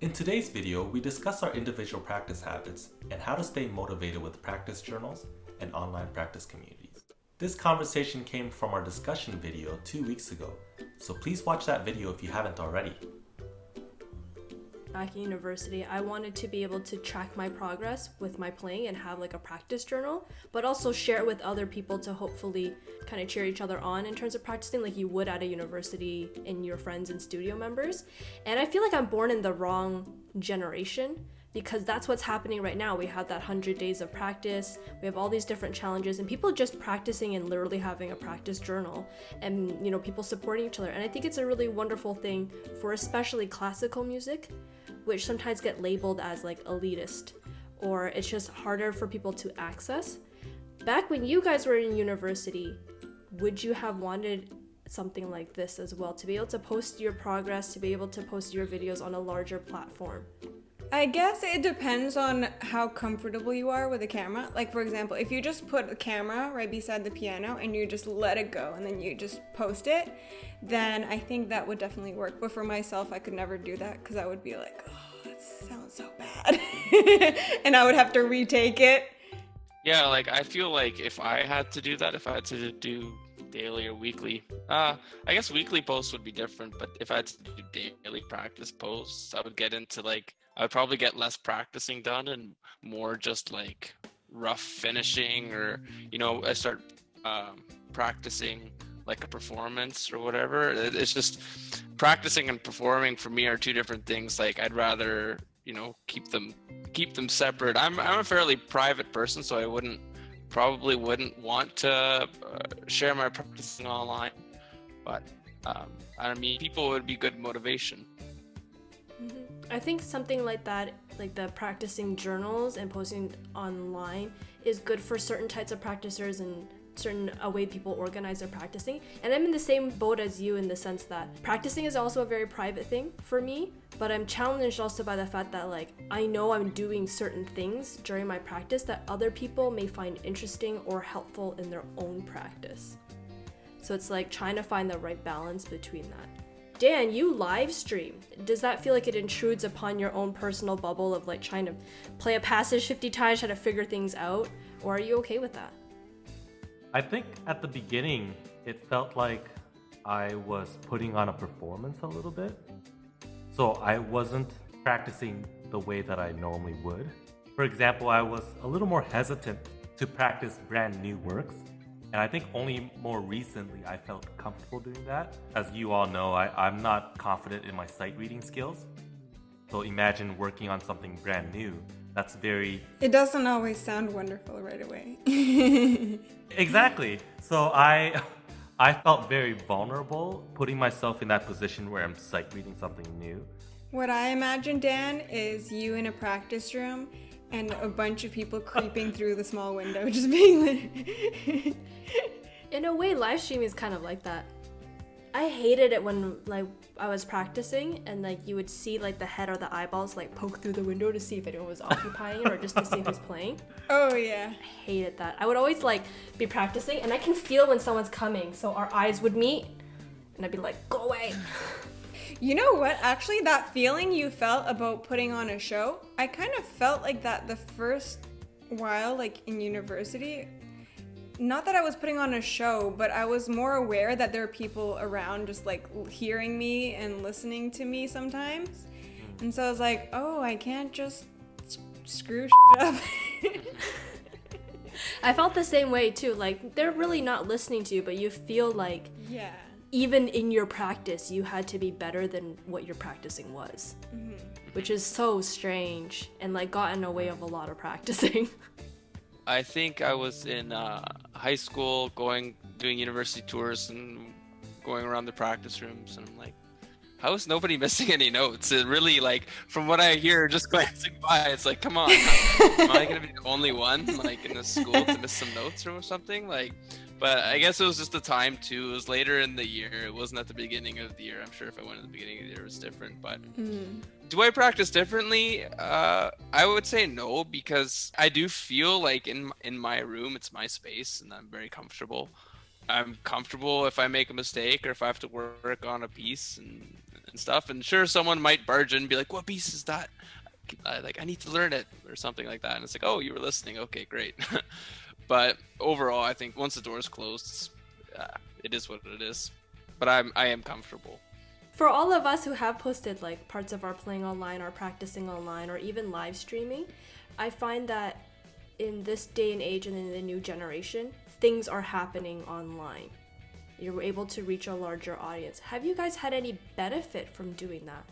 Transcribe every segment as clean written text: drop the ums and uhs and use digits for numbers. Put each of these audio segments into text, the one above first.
In today's video, we discuss our individual practice habits and how to stay motivated with practice journals and online practice communities. This conversation came from our discussion video 2 weeks ago, so please watch that video if you haven't already. Back in university, I wanted to be able to track my progress with my playing and have like a practice journal, but also share it with other people to hopefully kind of cheer each other on in terms of practicing like you would at a university in your friends and studio members. And I feel like I'm born in the wrong generation because that's what's happening right now. We have that 100 days of practice, we have all these different challenges and people just practicing and literally having a practice journal and people supporting each other. And I think it's a really wonderful thing for especially classical music, which sometimes get labeled as like elitist or it's just harder for people to access. Back when you guys were in university, would you have wanted something like this as well, to be able to post your progress, to be able to post your videos on a larger platform? I guess it depends on how comfortable you are with the camera. Like, for example, if you just put the camera right beside the piano and you just let it go and then you just post it, then I think that would definitely work. But for myself, I could never do that because I would be like, oh, it sounds so bad. And I would have to retake it. Yeah, like I feel like if I had to do that, if I had to do daily or weekly, I guess weekly posts would be different, but if I had to do daily practice posts, I would get into I would probably get less practicing done and more just like rough finishing, or I start practicing like a performance or whatever. It's just practicing and performing for me are two different things. Like I'd rather keep them separate. I'm a fairly private person, so I probably wouldn't want to share my practicing online, but I mean, people would be good motivation. I think something like that, like the practicing journals and posting online, is good for certain types of practicers and a way people organize their practicing. And I'm in the same boat as you in the sense that practicing is also a very private thing for me, but I'm challenged also by the fact that I know I'm doing certain things during my practice that other people may find interesting or helpful in their own practice. So it's like trying to find the right balance between that. Dan, you live stream. Does that feel like it intrudes upon your own personal bubble of trying to play a passage 50 times, try to figure things out? Or are you okay with that? I think at the beginning, it felt like I was putting on a performance a little bit. So I wasn't practicing the way that I normally would. For example, I was a little more hesitant to practice brand new works. And I think only more recently I felt comfortable doing that. As you all know, I'm not confident in my sight reading skills. So imagine working on something brand new. That's very... It doesn't always sound wonderful right away. Exactly. So I felt very vulnerable putting myself in that position where I'm sight reading something new. What I imagine, Dan, is you in a practice room and a bunch of people creeping through the small window, just being like... In a way, live streaming is kind of like that. I hated it when I was practicing and you would see the head or the eyeballs poke through the window to see if anyone was occupying it or just to see who's playing. Oh yeah. I hated that. I would always be practicing and I can feel when someone's coming, so our eyes would meet and I'd be like, go away. You know what? Actually, that feeling you felt about putting on a show, I kind of felt like that the first while in university. Not that I was putting on a show, but I was more aware that there are people around just hearing me and listening to me sometimes. And so I was like, oh, I can't just screw shit up. I felt the same way too. They're really not listening to you, but you feel yeah. Even in your practice, you had to be better than what your practicing was. Mm-hmm. Which is so strange and got in the way of a lot of practicing. I think I was in high school doing university tours and going around the practice rooms, and I'm like, how is nobody missing any notes? It really, from what I hear just glancing by, it's like, come on, am I gonna be the only one in the school to miss some notes or something? But I guess it was just the time too. It was later in the year. It wasn't at the beginning of the year. I'm sure if I went at the beginning of the year, it was different. But do I practice differently? I would say no, because I do feel in my room, it's my space, and I'm very comfortable. I'm comfortable if I make a mistake or if I have to work on a piece and stuff. And sure, someone might barge in and be like, "What piece is that? I need to learn it," or something like that. And it's like, "Oh, you were listening. Okay, great." But overall, I think once the door's closed, it is what it is. But I am comfortable. For all of us who have posted like parts of our playing online or practicing online or even live streaming, I find that in this day and age and in the new generation, things are happening online. You're able to reach a larger audience. Have you guys had any benefit from doing that?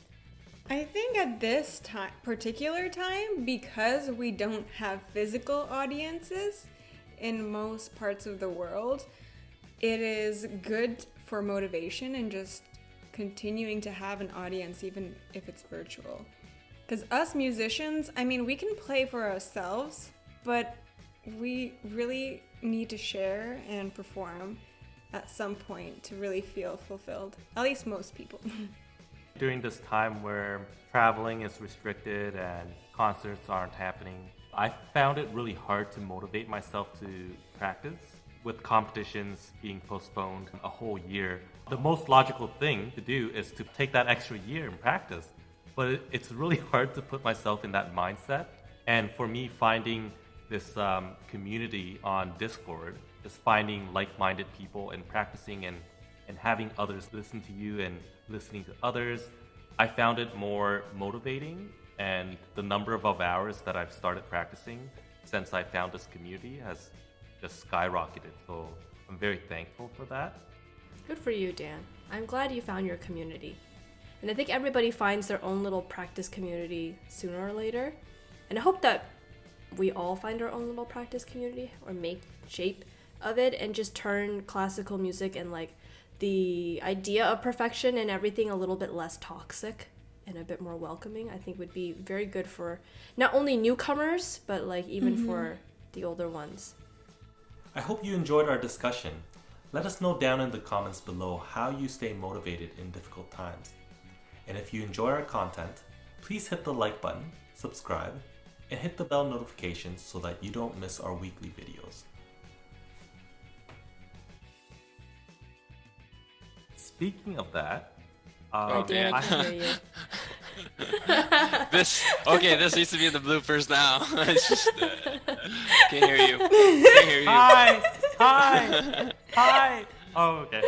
I think at this particular time, because we don't have physical audiences in most parts of the world, it is good for motivation and just continuing to have an audience even if it's virtual. Because us musicians, I mean, we can play for ourselves, but we really need to share and perform at some point to really feel fulfilled. At least most people. During this time where traveling is restricted and concerts aren't happening, I found it really hard to motivate myself to practice. With competitions being postponed a whole year, the most logical thing to do is to take that extra year and practice. But it's really hard to put myself in that mindset. And for me, finding this community on Discord, just finding like-minded people and practicing and having others listen to you and listening to others, I found it more motivating. And the number of hours that I've started practicing since I found this community has just skyrocketed. So I'm very thankful for that. Good for you, Dan. I'm glad you found your community. And I think everybody finds their own little practice community sooner or later. And I hope that we all find our own little practice community or make shape of it and just turn classical music and like the idea of perfection and everything a little bit less toxic and a bit more welcoming. I think would be very good for not only newcomers, but like even for the older ones. I hope you enjoyed our discussion. Let us know down in the comments below how you stay motivated in difficult times. And if you enjoy our content, please hit the like button, subscribe, and hit the bell notifications so that you don't miss our weekly videos. Speaking of that, Dan, I can hear you. This needs to be in the bloopers now. It's just can't hear you. Can't hear you. Hi! Oh, okay.